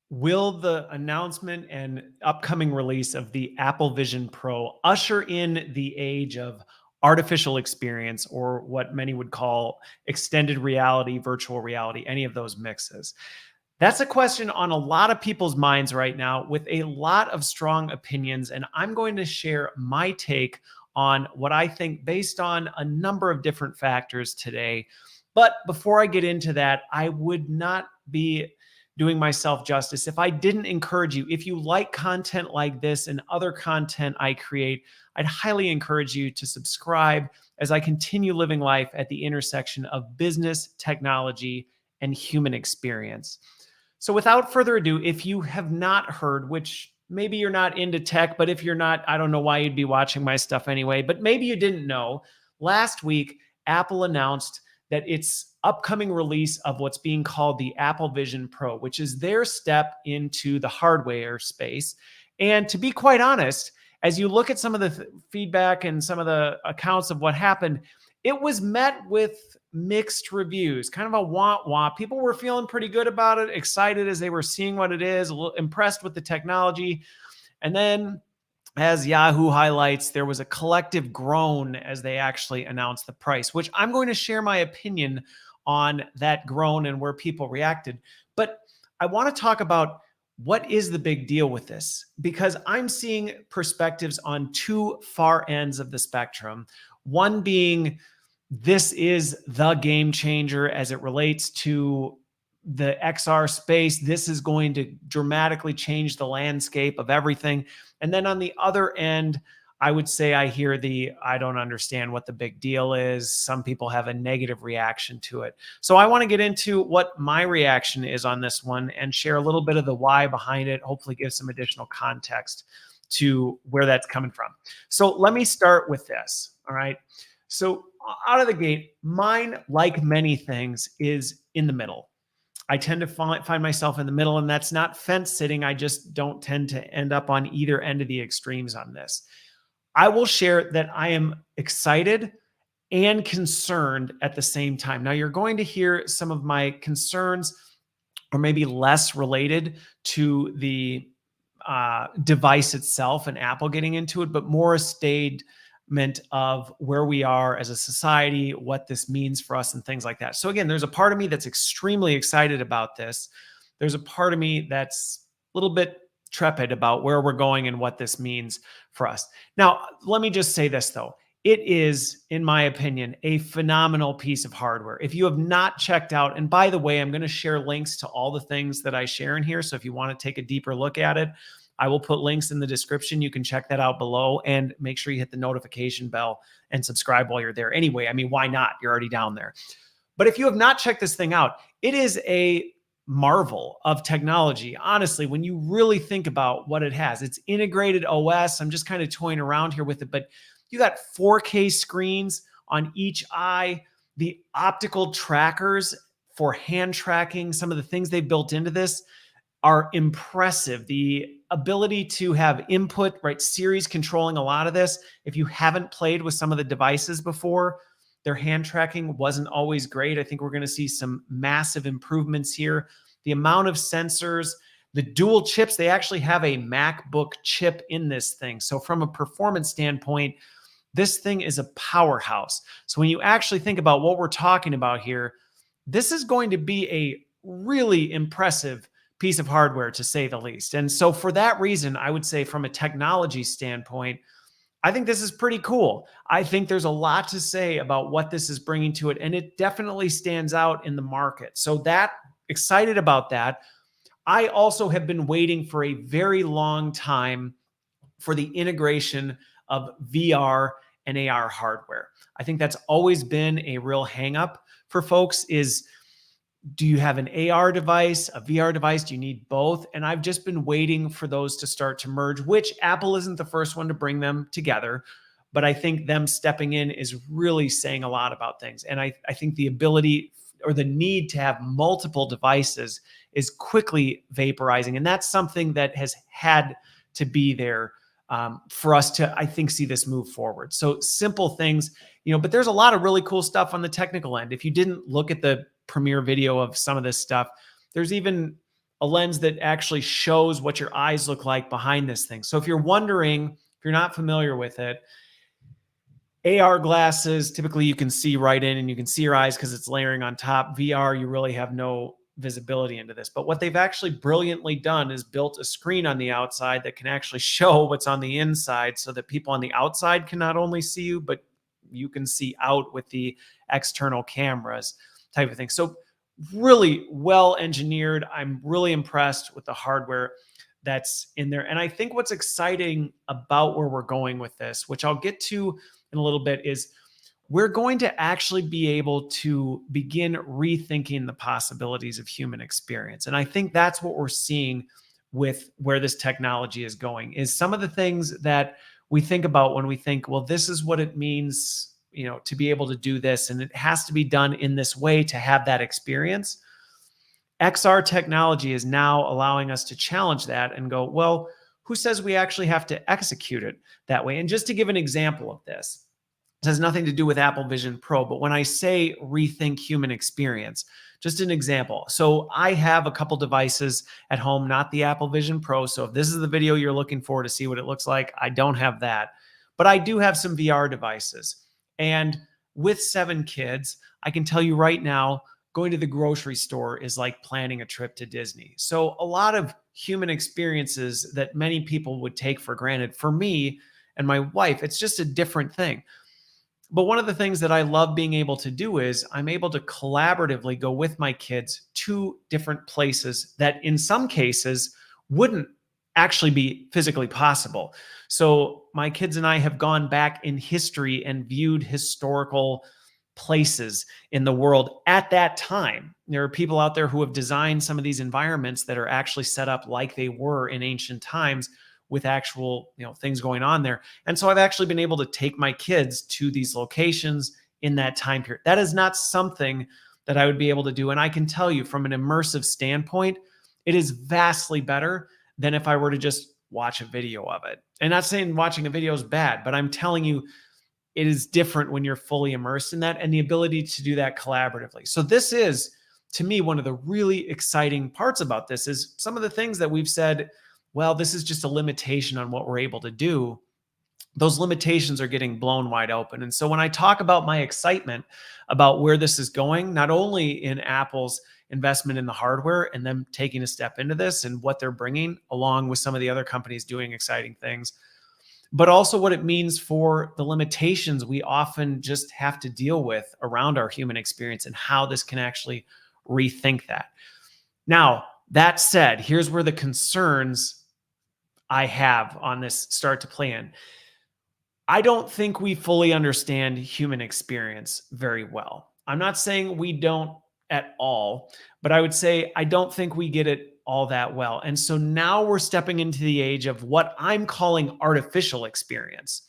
Will the announcement and upcoming release of the Apple Vision Pro usher in the age of artificial experience, or what many would call extended reality, virtual reality, any of those mixes? That's a question on a lot of people's minds right now with a lot of strong opinions. And I'm going to share my take on what I think based on a number of different factors today. But before I get into that, I would not be doing myself justice if I didn't encourage you. If you like content like this and other content I create, I'd highly encourage you to subscribe as I continue living life at the intersection of business, technology, and human experience. So without further ado, if you have not heard, which maybe you're not into tech, but if you're not, I don't know why you'd be watching my stuff anyway, but maybe you didn't know, last week, Apple announced that its upcoming release of what's being called the Apple Vision Pro, which is their step into the hardware space. And to be quite honest, as you look at some of the feedback and some of the accounts of what happened, it was met with mixed reviews, kind of a wah. People were feeling pretty good about it, excited as they were seeing what it is, a little impressed with the technology. And then, as Yahoo highlights, there was a collective groan as they actually announced the price, which I'm going to share my opinion on that groan and where people reacted. But I want to talk about what is the big deal with this, because I'm seeing perspectives on two far ends of the spectrum. One being, this is the game changer as it relates to the XR space. This is going to dramatically change the landscape of everything. And then on the other end, I would say I hear I don't understand what the big deal is. Some people have a negative reaction to it. So I want to get into what my reaction is on this one and share a little bit of the why behind it, hopefully give some additional context to where that's coming from. So let me start with this. All right. So out of the gate, mine, like many things, is in the middle. I tend to find myself in the middle, and that's not fence sitting. I just don't tend to end up on either end of the extremes on this. I will share that I am excited and concerned at the same time. Now, you're going to hear some of my concerns, or maybe less related to the device itself and Apple getting into it, but more a statement of where we are as a society, what this means for us, and things like that. So again, there's a part of me that's extremely excited about this. There's a part of me that's a little bit trepid about where we're going and what this means for us. Now, let me just say this though. It is, in my opinion, a phenomenal piece of hardware. If you have not checked out, and by the way, I'm going to share links to all the things that I share in here. So if you want to take a deeper look at it, I will put links in the description. You can check that out below, and make sure you hit the notification bell and subscribe while you're there. Anyway, I mean, why not? You're already down there. But if you have not checked this thing out, it is a marvel of technology. Honestly, when you really think about what it has, it's integrated OS. I'm just kind of toying around here with it, but you got 4K screens on each eye, the optical trackers for hand tracking. Some of the things they built into this are impressive. The ability to have input, right? Series controlling a lot of this. If you haven't played with some of the devices before, their hand tracking wasn't always great. I think we're going to see some massive improvements here. The amount of sensors, the dual chips, they actually have a MacBook chip in this thing. So from a performance standpoint, this thing is a powerhouse. So when you actually think about what we're talking about here, this is going to be a really impressive piece of hardware, to say the least. And so for that reason, I would say from a technology standpoint, I think this is pretty cool. I think there's a lot to say about what this is bringing to it, and it definitely stands out in the market. So that, excited about that. I also have been waiting for a very long time for the integration of VR and AR hardware. I think that's always been a real hang-up for folks is, do you have an AR device, a VR device? Do you need both? And I've just been waiting for those to start to merge, which Apple isn't the first one to bring them together. But I think them stepping in is really saying a lot about things. And I think the ability or the need to have multiple devices is quickly vaporizing. And that's something that has had to be there for us to, I think, see this move forward. So simple things, but there's a lot of really cool stuff on the technical end. If you didn't look at the premiere video of some of this stuff, there's even a lens that actually shows what your eyes look like behind this thing. So if you're wondering, if you're not familiar with it, AR glasses, typically you can see right in and you can see your eyes because it's layering on top. VR, you really have no visibility into this. But what they've actually brilliantly done is built a screen on the outside that can actually show what's on the inside so that people on the outside can not only see you, but you can see out with the external cameras type of thing. So really well engineered. I'm really impressed with the hardware that's in there. And I think what's exciting about where we're going with this, which I'll get to in a little bit, is we're going to actually be able to begin rethinking the possibilities of human experience. And I think that's what we're seeing with where this technology is going, is some of the things that we think about when we think, well, this is what it means, to be able to do this, and it has to be done in this way to have that experience. XR technology is now allowing us to challenge that and go, well, who says we actually have to execute it that way? And just to give an example of this, it has nothing to do with Apple Vision Pro, but when I say rethink human experience, just an example. So I have a couple devices at home, not the Apple Vision Pro. So if this is the video you're looking for to see what it looks like, I don't have that. But I do have some VR devices. And with 7 kids, I can tell you right now, going to the grocery store is like planning a trip to Disney. So a lot of human experiences that many people would take for granted, for me and my wife, it's just a different thing. But one of the things that I love being able to do is I'm able to collaboratively go with my kids to different places that in some cases wouldn't actually be physically possible. So my kids and I have gone back in history and viewed historical places in the world at that time. There are people out there who have designed some of these environments that are actually set up like they were in ancient times with actual, things going on there. And so I've actually been able to take my kids to these locations in that time period. That is not something that I would be able to do. And I can tell you from an immersive standpoint, it is vastly better than if I were to just watch a video of it. And not saying watching a video is bad, but I'm telling you, it is different when you're fully immersed in that and the ability to do that collaboratively. So this is, to me, one of the really exciting parts about this is some of the things that we've said, well, this is just a limitation on what we're able to do. Those limitations are getting blown wide open. And so when I talk about my excitement about where this is going, not only in Apple's investment in the hardware and them taking a step into this and what they're bringing, along with some of the other companies doing exciting things, but also what it means for the limitations we often just have to deal with around our human experience and how this can actually rethink that. Now, that said, here's where the concerns I have on this start to play in. I don't think we fully understand human experience very well. I'm not saying we don't at all, but I would say I don't think we get it all that well. And so now we're stepping into the age of what I'm calling artificial experience,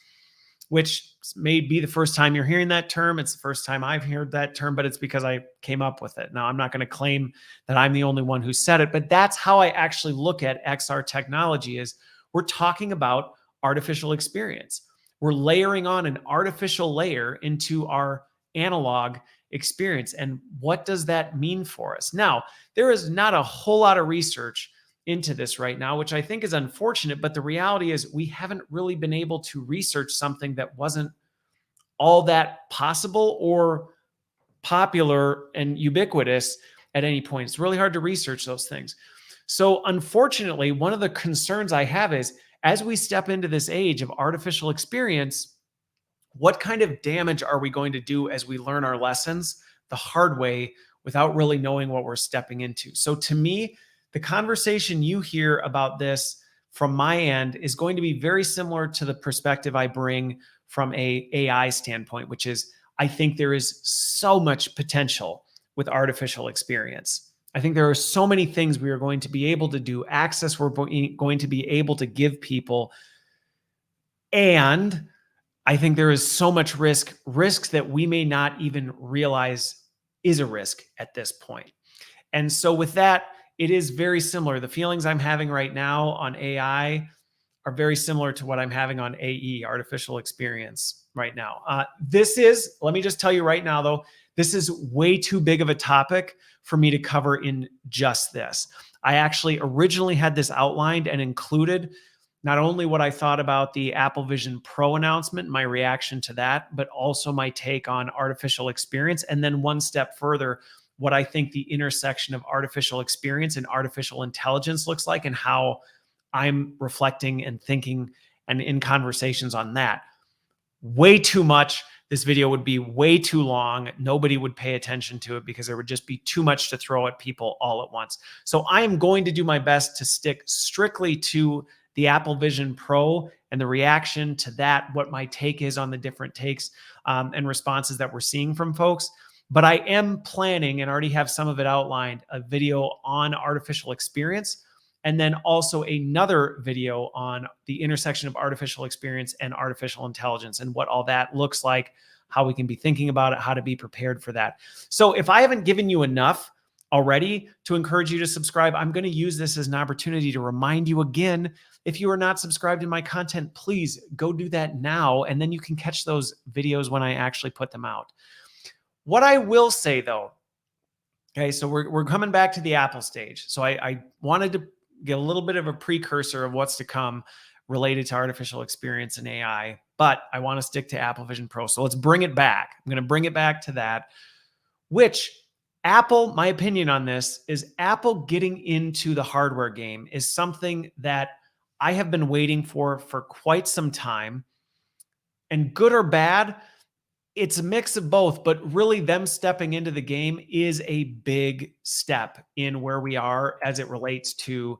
which may be the first time you're hearing that term. It's the first time I've heard that term, but it's because I came up with it. Now, I'm not going to claim that I'm the only one who said it, but that's how I actually look at XR technology. Is we're talking about artificial experience. We're layering on an artificial layer into our analog experience. And what does that mean for us? Now, there is not a whole lot of research into this right now, which I think is unfortunate. But the reality is we haven't really been able to research something that wasn't all that possible or popular and ubiquitous at any point. It's really hard to research those things. So unfortunately, one of the concerns I have is as we step into this age of artificial experience, what kind of damage are we going to do as we learn our lessons the hard way without really knowing what we're stepping into? So to me, the conversation you hear about this from my end is going to be very similar to the perspective I bring from a AI standpoint, which is I think there is so much potential with artificial experience. I think there are so many things we are going to be able to do, access we're going to be able to give people. And I think there is so much risks that we may not even realize is a risk at this point. And so with that, it is very similar. The feelings I'm having right now on AI are very similar to what I'm having on AE, artificial experience, right now. Let me just tell you right now, though, this is way too big of a topic for me to cover in just this. I actually originally had this outlined and included not only what I thought about the Apple Vision Pro announcement, my reaction to that, but also my take on artificial experience. And then one step further, what I think the intersection of artificial experience and artificial intelligence looks like, and how I'm reflecting and thinking and in conversations on that. Way too much. This video would be way too long. Nobody would pay attention to it because there would just be too much to throw at people all at once. So I am going to do my best to stick strictly to the Apple Vision Pro and the reaction to that, what my take is on the different takes and responses that we're seeing from folks. But I am planning, and already have some of it outlined, a video on artificial experience, and then also another video on the intersection of artificial experience and artificial intelligence and what all that looks like, how we can be thinking about it, how to be prepared for that. So if I haven't given you enough already to encourage you to subscribe, I'm going to use this as an opportunity to remind you again, if you are not subscribed to my content, please go do that now, and then you can catch those videos when I actually put them out. What I will say though, okay, so we're coming back to the Apple stage. So I wanted to get a little bit of a precursor of what's to come related to artificial experience and AI, but I want to stick to Apple Vision Pro. So let's bring it back. I'm going to bring it back to that, which Apple, my opinion on this is Apple getting into the hardware game is something that I have been waiting for quite some time. And good or bad, it's a mix of both, but really them stepping into the game is a big step in where we are as it relates to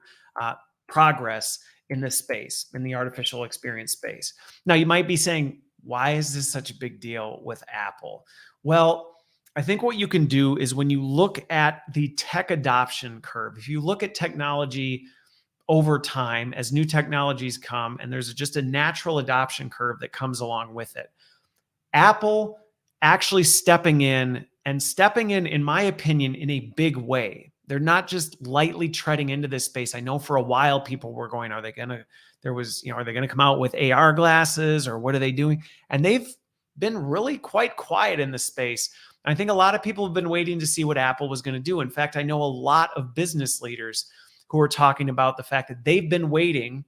progress in this space, in the artificial experience space. Now, you might be saying, why is this such a big deal with Apple? Well, I think what you can do is when you look at the tech adoption curve, if you look at technology over time, as new technologies come, and there's just a natural adoption curve that comes along with it. Apple actually stepping in, in my opinion, in a big way. They're not just lightly treading into this space. I know for a while people were going, are they going to come out with AR glasses, or what are they doing? And they've been really quite quiet in the space. I think a lot of people have been waiting to see what Apple was going to do. In fact, I know a lot of business leaders who are talking about the fact that they've been waiting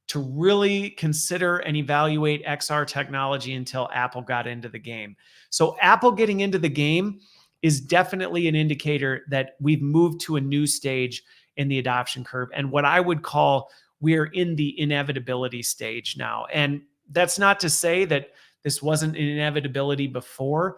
to really consider and evaluate XR technology until Apple got into the game. So Apple getting into the game is definitely an indicator that we've moved to a new stage in the adoption curve. And what I would call, we're in the inevitability stage now. And that's not to say that this wasn't an inevitability before,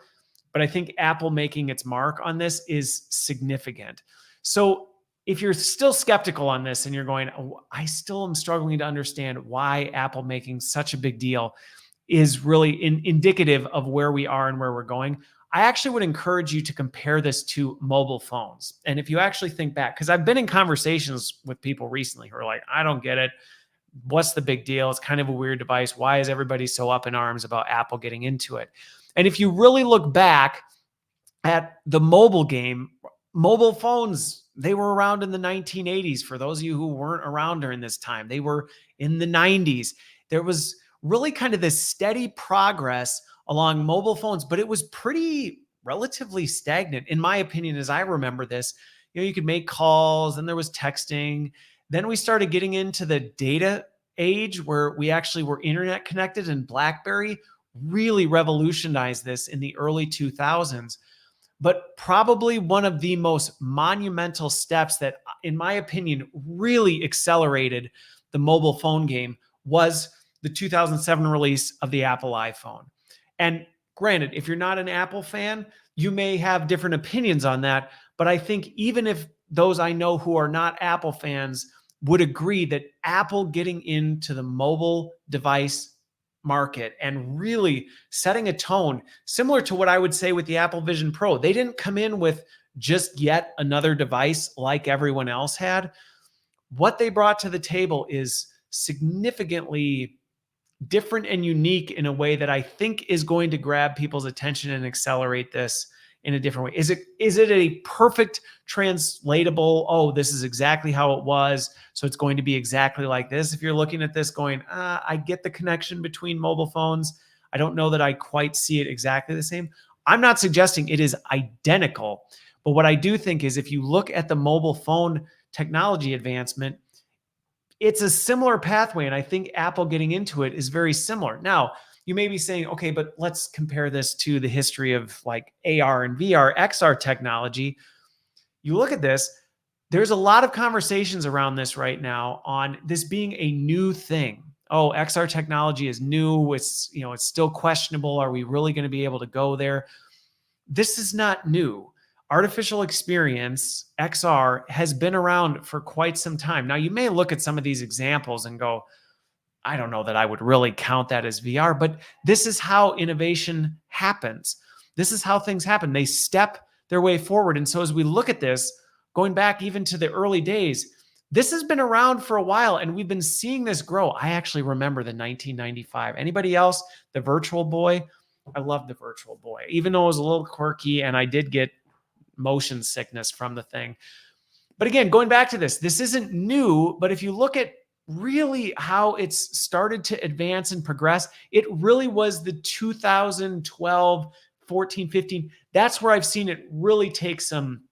but I think Apple making its mark on this is significant. So if you're still skeptical on this and you're going, oh, I still am struggling to understand why Apple making such a big deal is really indicative of where we are and where we're going, I actually would encourage you to compare this to mobile phones. And if you actually think back, because I've been in conversations with people recently who are like, I don't get it. What's the big deal? It's kind of a weird device. Why is everybody so up in arms about Apple getting into it? And if you really look back at the mobile game, mobile phones, they were around in the 1980s. For those of you who weren't around during this time, they were in the 90s. There was really kind of this steady progress along mobile phones, but it was pretty relatively stagnant, in my opinion, as I remember this. You could make calls, and there was texting. Then we started getting into the data age where we actually were internet connected, and BlackBerry really revolutionized this in the early 2000s. But probably one of the most monumental steps that, in my opinion, really accelerated the mobile phone game was the 2007 release of the Apple iPhone. And granted, if you're not an Apple fan, you may have different opinions on that. But I think even if those I know who are not Apple fans would agree that Apple getting into the mobile device market and really setting a tone similar to what I would say with the Apple Vision Pro. They didn't come in with just yet another device like everyone else had. What they brought to the table is significantly different and unique in a way that I think is going to grab people's attention and accelerate this in a different way. Is it a perfect translatable, oh, this is exactly how it was, so it's going to be exactly like this? If you're looking at this going, I get the connection between mobile phones, I don't know that I quite see it exactly the same. I'm not suggesting it is identical, but what I do think is if you look at the mobile phone technology advancement, it's a similar pathway. And I think Apple getting into it is very similar. Now, you may be saying, okay, but let's compare this to the history of like AR and VR, XR technology. You look at this, there's a lot of conversations around this right now on this being a new thing. Oh, XR technology is new. It's still questionable. Are we really going to be able to go there? This is not new. Artificial experience, XR, has been around for quite some time. Now, you may look at some of these examples and go, I don't know that I would really count that as VR, but this is how innovation happens. This is how things happen. They step their way forward. And so as we look at this, going back even to the early days, this has been around for a while and we've been seeing this grow. I actually remember the 1995. Anybody else? The Virtual Boy? I love the Virtual Boy, even though it was a little quirky and I did get motion sickness from the thing. But again, going back to this isn't new, but if you look at really how it's started to advance and progress, it really was the 2012, 14, 15. That's where I've seen it really take some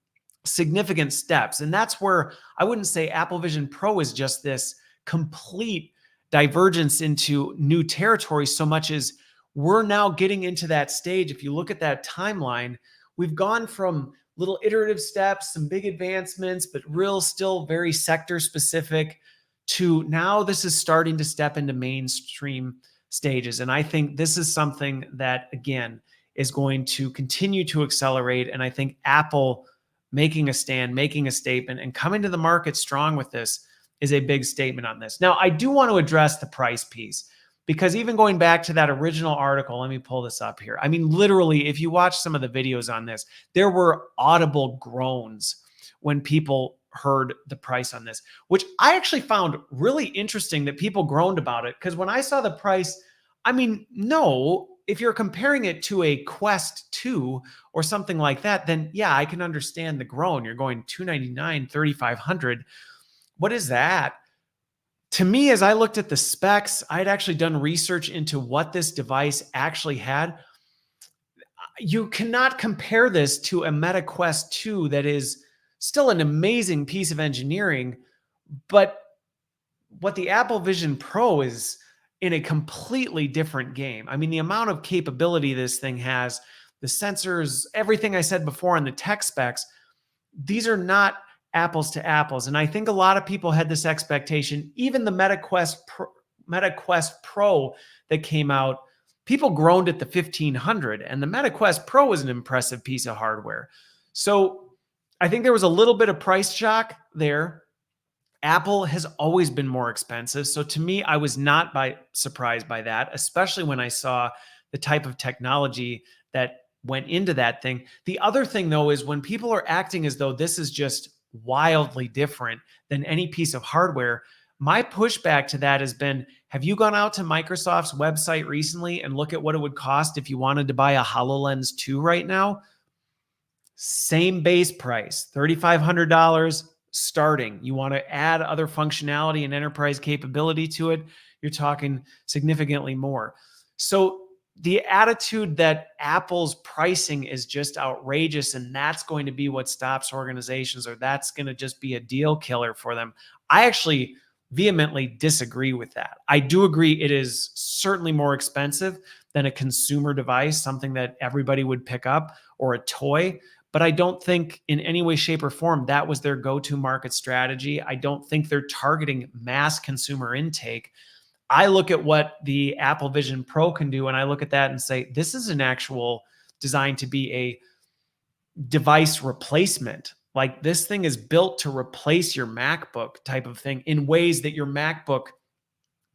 significant steps. And that's where I wouldn't say Apple Vision Pro is just this complete divergence into new territory so much as we're now getting into that stage. If you look at that timeline, we've gone from little iterative steps, some big advancements, but real still very sector specific, to now this is starting to step into mainstream stages. And I think this is something that, again, is going to continue to accelerate. And I think Apple making a stand, making a statement, and coming to the market strong with this is a big statement on this. Now, I do want to address the price piece, because even going back to that original article, let me pull this up here. I mean, literally, if you watch some of the videos on this, there were audible groans when people heard the price on this, which I actually found really interesting that people groaned about it. Because when I saw the price, I mean, no, if you're comparing it to a Quest 2 or something like that, then yeah, I can understand the groan. You're going $299, $3,500. What is that? To me, as I looked at the specs, I'd actually done research into what this device actually had. You cannot compare this to a Meta Quest 2 that is still an amazing piece of engineering, but what the Apple Vision Pro is in a completely different game. I mean, the amount of capability this thing has, the sensors, everything I said before on the tech specs, these are not apples to apples. And I think a lot of people had this expectation. Even the Meta Quest Pro that came out, people groaned at the 1500, and the Meta Quest Pro was an impressive piece of hardware. So I think there was a little bit of price shock there. Apple has always been more expensive. So to me, I was not surprised by that, especially when I saw the type of technology that went into that thing. The other thing, though, is when people are acting as though this is just wildly different than any piece of hardware, my pushback to that has been, have you gone out to Microsoft's website recently and look at what it would cost if you wanted to buy a HoloLens 2 right now? Same base price, $3,500 starting. You want to add other functionality and enterprise capability to it, you're talking significantly more. So the attitude that Apple's pricing is just outrageous and that's going to be what stops organizations, or that's going to just be a deal killer for them, I actually vehemently disagree with that. I do agree it is certainly more expensive than a consumer device, something that everybody would pick up, or a toy. But I don't think in any way, shape, or form that was their go-to market strategy. I don't think they're targeting mass consumer intake. I look at what the Apple Vision Pro can do, and I look at that and say, this is an actual designed to be a device replacement. Like, this thing is built to replace your MacBook type of thing in ways that your MacBook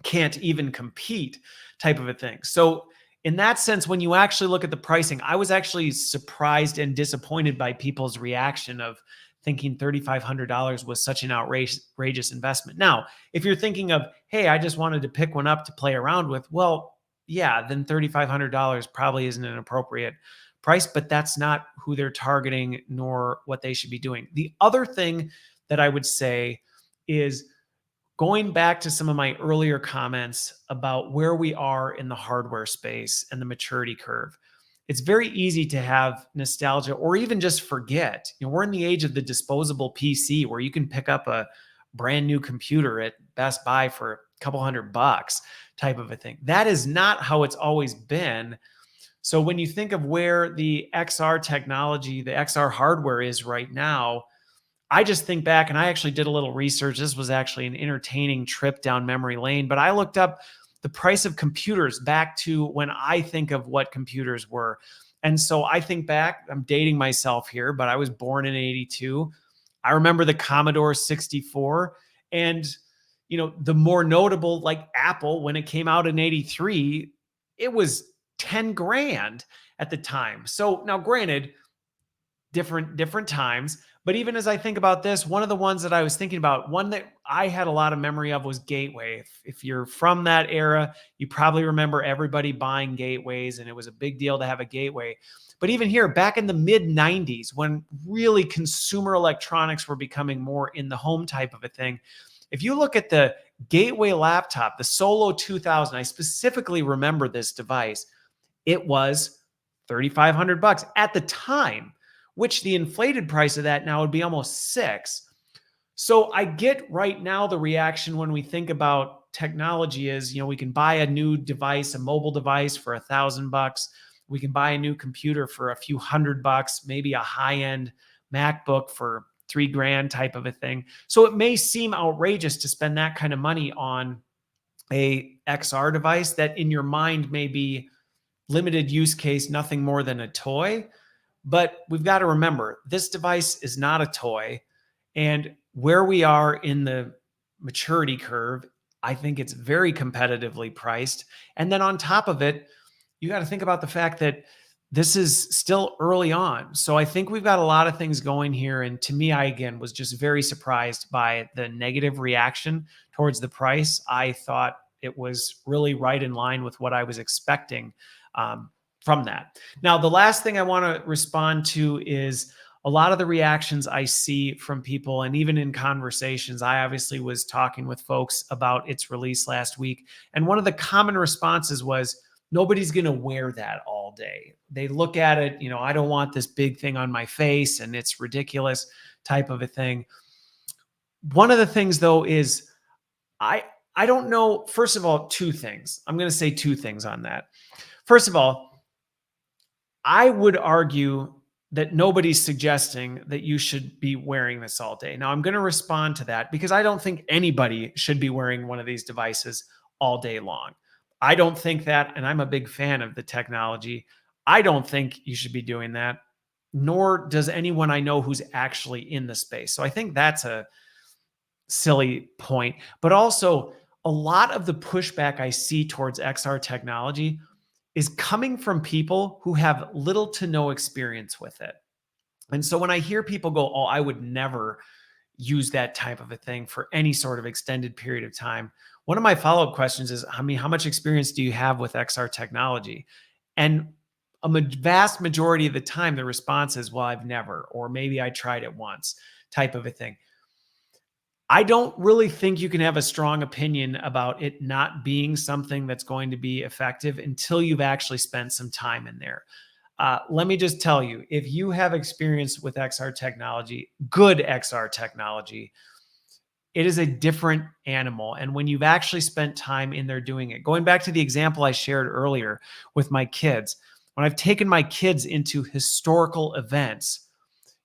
can't even compete type of a thing. So in that sense, when you actually look at the pricing, I was actually surprised and disappointed by people's reaction of thinking $3,500 was such an outrageous investment. Now, if you're thinking of, hey, I just wanted to pick one up to play around with, well, yeah, then $3,500 probably isn't an appropriate price, but that's not who they're targeting nor what they should be doing. The other thing that I would say is, going back to some of my earlier comments about where we are in the hardware space and the maturity curve, it's very easy to have nostalgia or even just forget. We're in the age of the disposable PC where you can pick up a brand new computer at Best Buy for a couple $100 type of a thing. That is not how it's always been. So when you think of where the XR technology, the XR hardware is right now, I just think back, and I actually did a little research. This was actually an entertaining trip down memory lane, but I looked up the price of computers back to when I think of what computers were. And so I think back, I'm dating myself here, but I was born in 82. I remember the Commodore 64, and the more notable, like Apple, when it came out in 83, it was 10 grand at the time. So now granted, different times, but even as I think about this, one of the ones that I was thinking about, one that I had a lot of memory of, was Gateway. If you're from that era, you probably remember everybody buying Gateways, and it was a big deal to have a Gateway. But even here, back in the mid 90s, when really consumer electronics were becoming more in the home type of a thing, if you look at the Gateway laptop, the Solo 2000, I specifically remember this device, it was $3,500 at the time, which the inflated price of that now would be almost six. So I get right now the reaction when we think about technology is, we can buy a new device, a mobile device for $1,000. We can buy a new computer for a few $100, maybe a high-end MacBook for $3,000 type of a thing. So it may seem outrageous to spend that kind of money on a XR device that in your mind may be limited use case, nothing more than a toy. But we've got to remember, this device is not a toy. And where we are in the maturity curve, I think it's very competitively priced. And then on top of it, you got to think about the fact that this is still early on. So I think we've got a lot of things going here. And to me, I, again, was just very surprised by the negative reaction towards the price. I thought it was really right in line with what I was expecting from that. Now, the last thing I want to respond to is a lot of the reactions I see from people, and even in conversations. I obviously was talking with folks about its release last week, and one of the common responses was, nobody's going to wear that all day. They look at it, I don't want this big thing on my face, and it's ridiculous type of a thing. One of the things, though, is I don't know. First of all, two things. I'm going to say two things on that. First of all, I would argue that nobody's suggesting that you should be wearing this all day. Now, I'm going to respond to that because I don't think anybody should be wearing one of these devices all day long. I don't think that, and I'm a big fan of the technology. I don't think you should be doing that, nor does anyone I know who's actually in the space. So I think that's a silly point. But also, a lot of the pushback I see towards XR technology is coming from people who have little to no experience with it. And so when I hear people go, oh, I would never use that type of a thing for any sort of extended period of time, one of my follow-up questions is, how much experience do you have with XR technology? And a vast majority of the time, the response is, well, I've never, or maybe I tried it once type of a thing. I don't really think you can have a strong opinion about it not being something that's going to be effective until you've actually spent some time in there. Let me just tell you, if you have experience with XR technology, good XR technology, it is a different animal. And when you've actually spent time in there doing it, going back to the example I shared earlier with my kids, when I've taken my kids into historical events,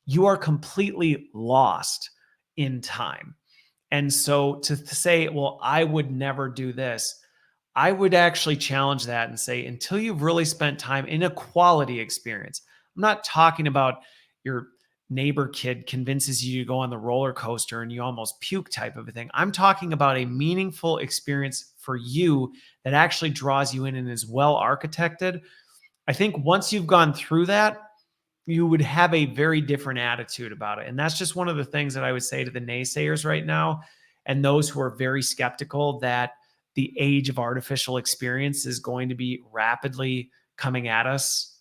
you are completely lost in time. And so to say, well, I would never do this, I would actually challenge that and say, until you've really spent time in a quality experience. I'm not talking about your neighbor kid convinces you to go on the roller coaster and you almost puke type of a thing. I'm talking about a meaningful experience for you that actually draws you in and is well architected. I think once you've gone through that, you would have a very different attitude about it. And that's just one of the things that I would say to the naysayers right now, and those who are very skeptical that the age of artificial experience is going to be rapidly coming at us,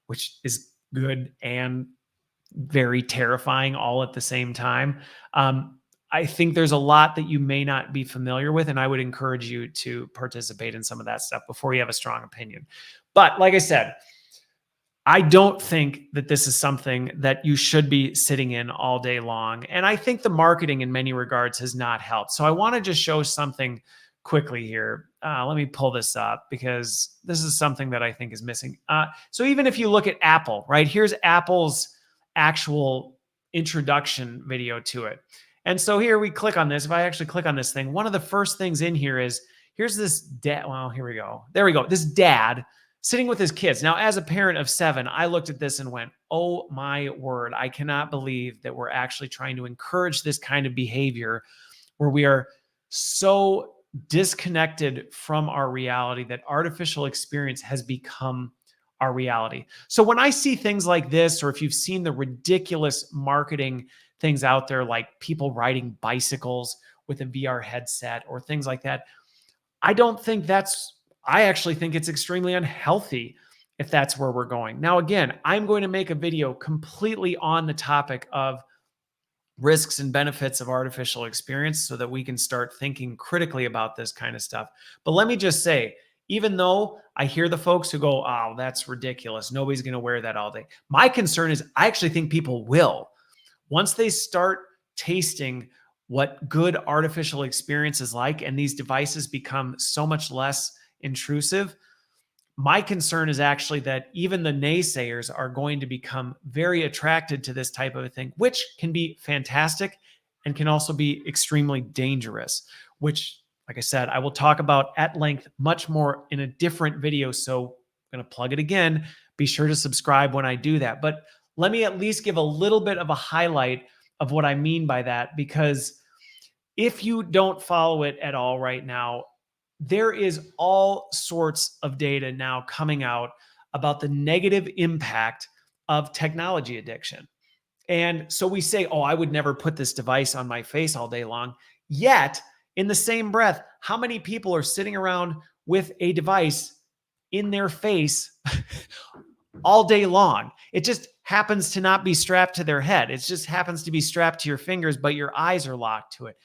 which is good and very terrifying all at the same time. I think there's a lot that you may not be familiar with, and I would encourage you to participate in some of that stuff before you have a strong opinion. But like I said, I don't think that this is something that you should be sitting in all day long. And I think the marketing in many regards has not helped. So I want to just show something quickly here. Let me pull this up because this is something that I think is missing. So even if you look at Apple, right, here's Apple's actual introduction video to it. And so here we click on this. If I actually click on this thing, one of the first things in here is here's this dad. Well, here we go. There we go. This dad sitting with his kids. Now, as a parent of 7, I looked at this and went, oh my word, I cannot believe that we're actually trying to encourage this kind of behavior where we are so disconnected from our reality that artificial experience has become our reality. So when I see things like this, or if you've seen the ridiculous marketing things out there, like people riding bicycles with a VR headset or things like that, I actually think it's extremely unhealthy if that's where we're going. Now, again, I'm going to make a video completely on the topic of risks and benefits of artificial experience so that we can start thinking critically about this kind of stuff. But let me just say, even though I hear the folks who go, oh, that's ridiculous, nobody's going to wear that all day. My concern is I actually think people will. Once they start tasting what good artificial experience is like and these devices become so much less intrusive, my concern is actually that even the naysayers are going to become very attracted to this type of a thing, which can be fantastic and can also be extremely dangerous, which, like I said, I will talk about at length much more in a different video. So I'm going to plug it again. Be sure to subscribe when I do that. But let me at least give a little bit of a highlight of what I mean by that, because if you don't follow it at all right now, there is all sorts of data now coming out about the negative impact of technology addiction. And so we say, oh, I would never put this device on my face all day long. Yet, in the same breath, how many people are sitting around with a device in their face all day long? It just happens to not be strapped to their head. It just happens to be strapped to your fingers, but your eyes are locked to it.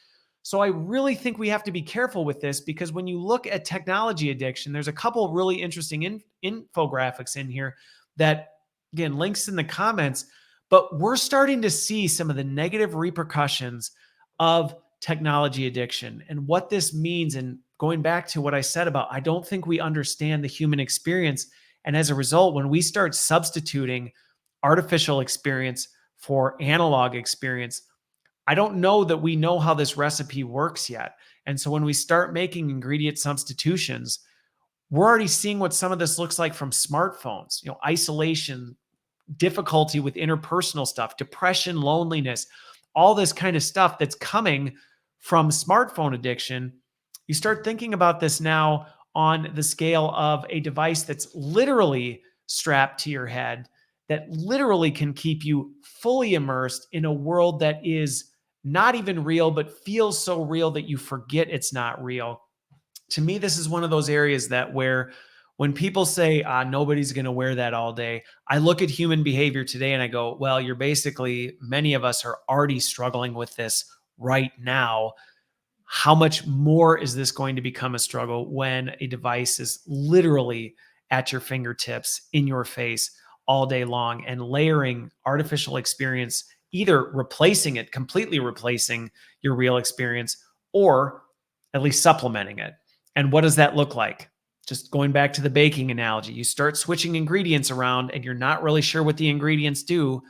So I really think we have to be careful with this, because when you look at technology addiction, there's a couple really interesting infographics in here that, again, links in the comments, but we're starting to see some of the negative repercussions of technology addiction and what this means. And going back to what I said about, I don't think we understand the human experience. And as a result, when we start substituting artificial experience for analog experience, I don't know that we know how this recipe works yet. And so when we start making ingredient substitutions, we're already seeing what some of this looks like from smartphones, isolation, difficulty with interpersonal stuff, depression, loneliness, all this kind of stuff that's coming from smartphone addiction. You start thinking about this now on the scale of a device that's literally strapped to your head, that literally can keep you fully immersed in a world that is not even real, but feels so real that you forget it's not real. To me, this is one of those areas that where when people say, nobody's going to wear that all day, I look at human behavior today and I go, well, many of us are already struggling with this right now. How much more is this going to become a struggle when a device is literally at your fingertips, in your face all day long, and layering artificial experience, either completely replacing your real experience, or at least supplementing it. And what does that look like? Just going back to the baking analogy, you start switching ingredients around and you're not really sure what the ingredients do.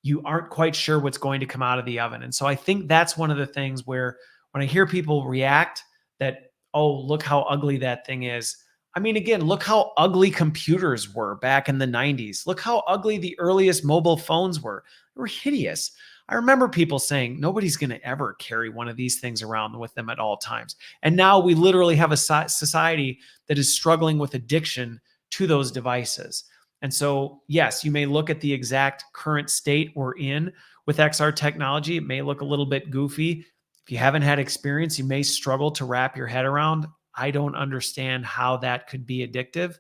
You aren't quite sure what's going to come out of the oven. And so I think that's one of the things where when I hear people react that, oh, look how ugly that thing is. I mean, again, look how ugly computers were back in the 90s. Look how ugly the earliest mobile phones were. They were hideous. I remember people saying, nobody's going to ever carry one of these things around with them at all times. And now we literally have a society that is struggling with addiction to those devices. And so, yes, you may look at the exact current state we're in with XR technology. It may look a little bit goofy. If you haven't had experience, you may struggle to wrap your head around. I don't understand how that could be addictive.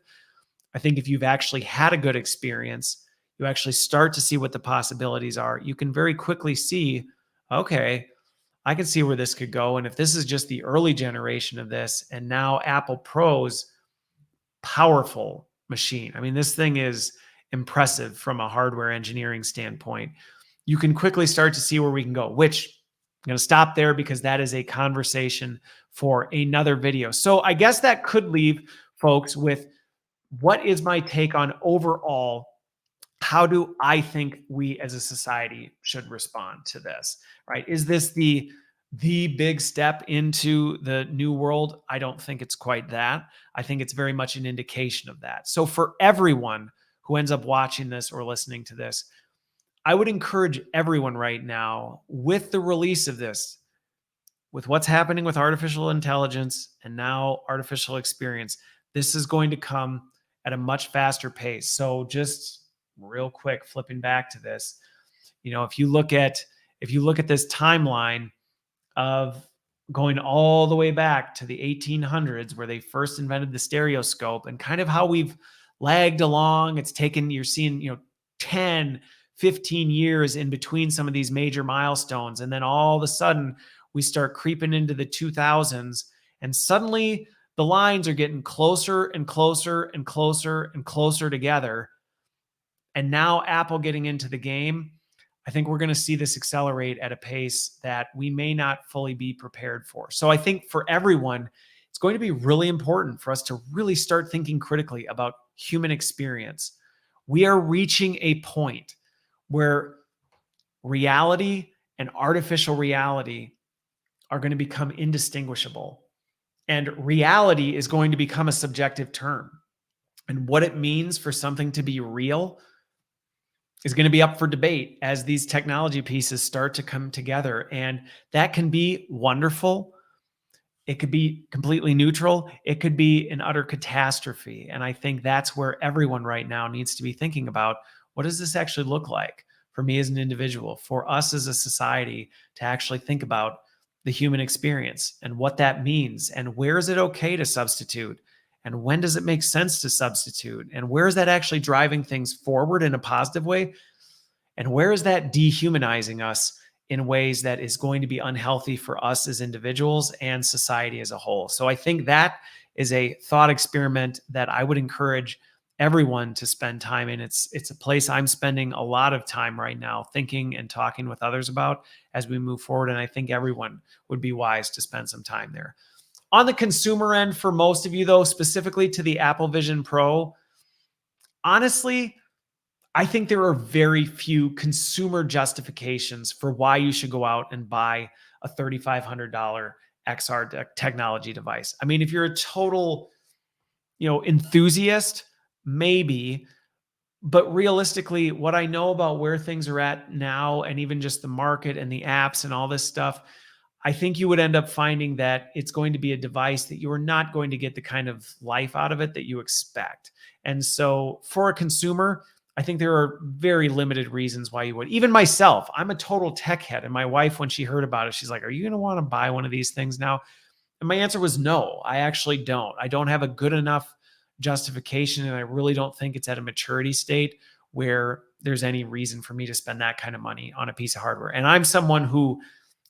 I think if you've actually had a good experience, you actually start to see what the possibilities are. You can very quickly see, okay, I can see where this could go. And if this is just the early generation of this, and now Apple Pro's powerful machine. I mean, this thing is impressive from a hardware engineering standpoint, you can quickly start to see where we can go, which I'm going to stop there because that is a conversation for another video. So I guess that could leave folks with what is my take on overall, how do I think we as a society should respond to this, right? Is this the big step into the new world? I don't think it's quite that. I think it's very much an indication of that. So for everyone who ends up watching this or listening to this, I would encourage everyone right now, with the release of this, with what's happening with artificial intelligence and now artificial experience, this is going to come at a much faster pace. So just real quick, flipping back to this, if you look at this timeline of going all the way back to the 1800s, where they first invented the stereoscope, and kind of how we've lagged along. It's taken, you're seeing, 10, 15 years in between some of these major milestones. And then all of a sudden we start creeping into the 2000s, and suddenly the lines are getting closer and closer and closer and closer together. And now Apple getting into the game, I think we're going to see this accelerate at a pace that we may not fully be prepared for. So I think for everyone, it's going to be really important for us to really start thinking critically about human experience. We are reaching a point where reality and artificial reality are going to become indistinguishable. And reality is going to become a subjective term. And what it means for something to be real is going to be up for debate as these technology pieces start to come together. And that can be wonderful. It could be completely neutral. It could be an utter catastrophe. And I think that's where everyone right now needs to be thinking about, what does this actually look like for me as an individual, for us as a society to actually think about the human experience and what that means, and where is it okay to substitute, and when does it make sense to substitute, and where is that actually driving things forward in a positive way, and where is that dehumanizing us in ways that is going to be unhealthy for us as individuals and society as a whole. So I think that is a thought experiment that I would encourage everyone to spend time in. It's a place I'm spending a lot of time right now thinking and talking with others about as we move forward. And I think everyone would be wise to spend some time there. On the consumer end, for most of you though, specifically to the Apple Vision Pro, honestly, I think there are very few consumer justifications for why you should go out and buy a $3,500 XR technology device. I mean, if you're a total, enthusiast, maybe, but realistically, what I know about where things are at now, and even just the market and the apps and all this stuff, I think you would end up finding that it's going to be a device that you are not going to get the kind of life out of it that you expect. And so for a consumer, I think there are very limited reasons why you would. Even myself, I'm a total tech head. And my wife, when she heard about it, she's like, "Are you going to want to buy one of these things now?" And my answer was no, I actually don't. I don't have a good enough justification. And I really don't think it's at a maturity state where there's any reason for me to spend that kind of money on a piece of hardware. And I'm someone who,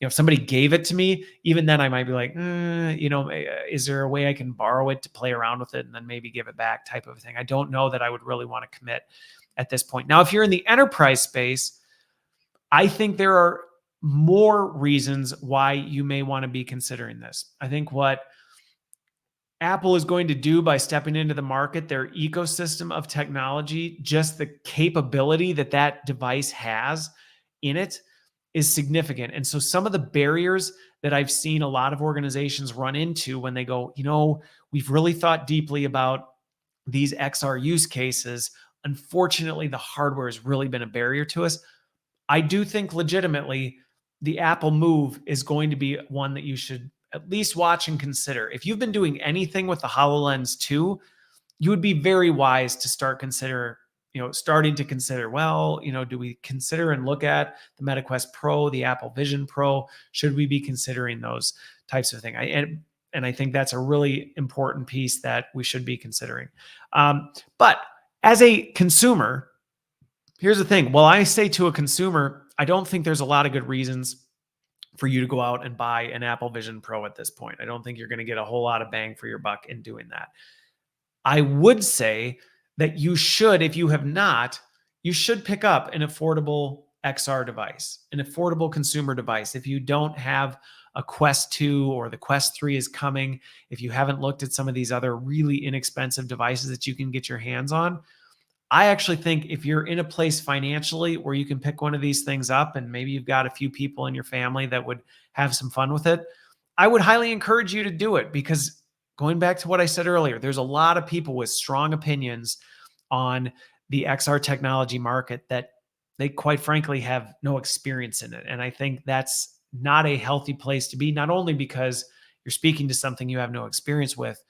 if somebody gave it to me, even then I might be like, is there a way I can borrow it to play around with it and then maybe give it back, type of thing. I don't know that I would really want to commit at this point. Now, if you're in the enterprise space, I think there are more reasons why you may want to be considering this. I think what Apple is going to do by stepping into the market, their ecosystem of technology, just the capability that that device has in it is significant. And so some of the barriers that I've seen a lot of organizations run into when they go, we've really thought deeply about these XR use cases. Unfortunately, the hardware has really been a barrier to us. I do think legitimately the Apple move is going to be one that you should at least watch and consider. If you've been doing anything with the HoloLens 2, you would be very wise to starting to consider, do we consider and look at the MetaQuest Pro, the Apple Vision Pro? Should we be considering those types of things? And I think that's a really important piece that we should be considering. But as a consumer, here's the thing. Well, I say to a consumer, I don't think there's a lot of good reasons for you to go out and buy an Apple Vision Pro at this point. I don't think you're going to get a whole lot of bang for your buck in doing that. I would say that you should, if you have not, you should pick up an affordable XR device, an affordable consumer device. If you don't have a Quest 2 or the Quest 3 is coming, if you haven't looked at some of these other really inexpensive devices that you can get your hands on, I actually think if you're in a place financially where you can pick one of these things up and maybe you've got a few people in your family that would have some fun with it, I would highly encourage you to do it because going back to what I said earlier, there's a lot of people with strong opinions on the XR technology market that they quite frankly have no experience in it. And I think that's not a healthy place to be, not only because you're speaking to something you have no experience with,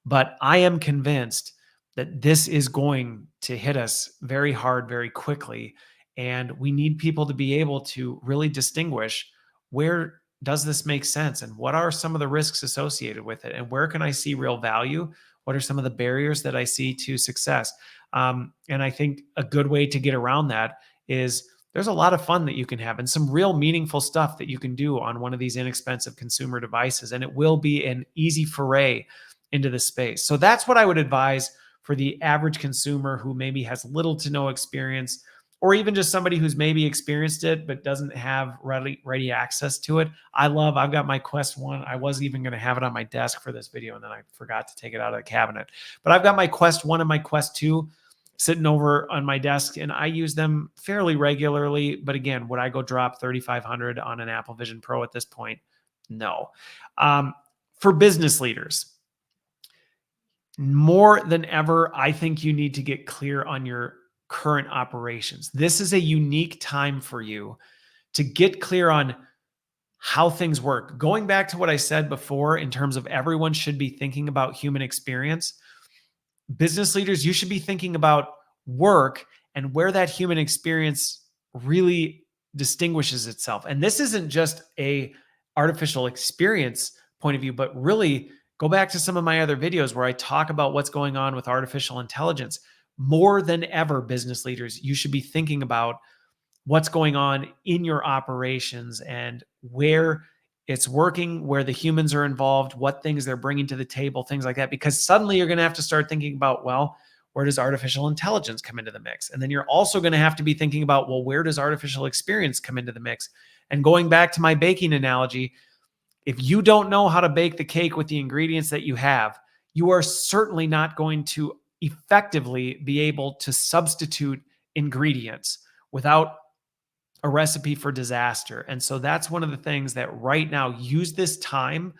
but I am convinced that this is going to hit us very hard, very quickly. And we need people to be able to really distinguish, where does this make sense? And what are some of the risks associated with it? And where can I see real value? What are some of the barriers that I see to success? And I think a good way to get around that is there's a lot of fun that you can have and some real meaningful stuff that you can do on one of these inexpensive consumer devices. And it will be an easy foray into the space. So that's what I would advise for the average consumer who maybe has little to no experience, or even just somebody who's maybe experienced it but doesn't have ready access to it. I've got my Quest 1. I was even going to have it on my desk for this video, and then I forgot to take it out of the cabinet. But I've got my Quest 1 and my Quest 2 sitting over on my desk, and I use them fairly regularly. But again, would I go drop $3,500 on an Apple Vision Pro at this point? No. For business leaders, more than ever, I think you need to get clear on your current operations. This is a unique time for you to get clear on how things work. Going back to what I said before, in terms of everyone should be thinking about human experience, business leaders, you should be thinking about work and where that human experience really distinguishes itself. And this isn't just a artificial experience point of view, but really go back to some of my other videos where I talk about what's going on with artificial intelligence. More than ever, business leaders, you should be thinking about what's going on in your operations and where it's working, where the humans are involved, what things they're bringing to the table, things like that. Because suddenly you're going to have to start thinking about, well, where does artificial intelligence come into the mix? And then you're also going to have to be thinking about, well, where does artificial experience come into the mix? And going back to my baking analogy, if you don't know how to bake the cake with the ingredients that you have, you are certainly not going to effectively be able to substitute ingredients without a recipe for disaster. And so that's one of the things that right now, use this time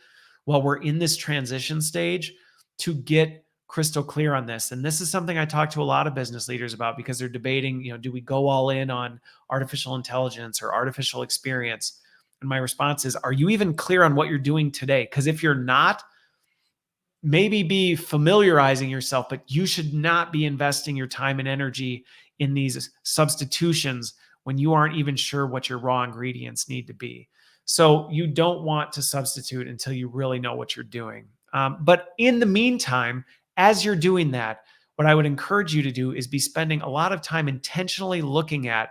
while we're in this transition stage to get crystal clear on this. And this is something I talk to a lot of business leaders about because they're debating, do we go all in on artificial intelligence or artificial experience? And my response is, are you even clear on what you're doing today? Because if you're not, maybe be familiarizing yourself, but you should not be investing your time and energy in these substitutions when you aren't even sure what your raw ingredients need to be. So you don't want to substitute until you really know what you're doing. But in the meantime, as you're doing that, what I would encourage you to do is be spending a lot of time intentionally looking at,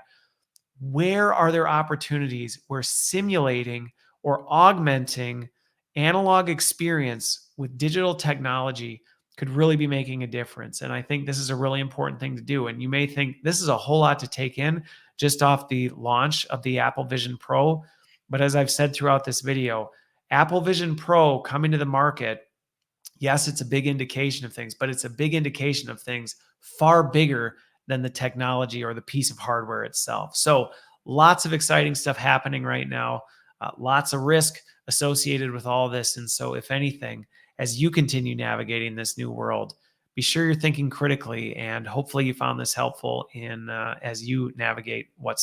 where are there opportunities where simulating or augmenting analog experience with digital technology could really be making a difference. And I think this is a really important thing to do. And you may think this is a whole lot to take in just off the launch of the Apple Vision Pro. But as I've said throughout this video, Apple Vision Pro coming to the market, yes, it's a big indication of things, but it's a big indication of things far bigger than the technology or the piece of hardware itself. So lots of exciting stuff happening right now, lots of risk associated with all this. And so if anything, as you continue navigating this new world, be sure you're thinking critically, and hopefully you found this helpful in as you navigate what's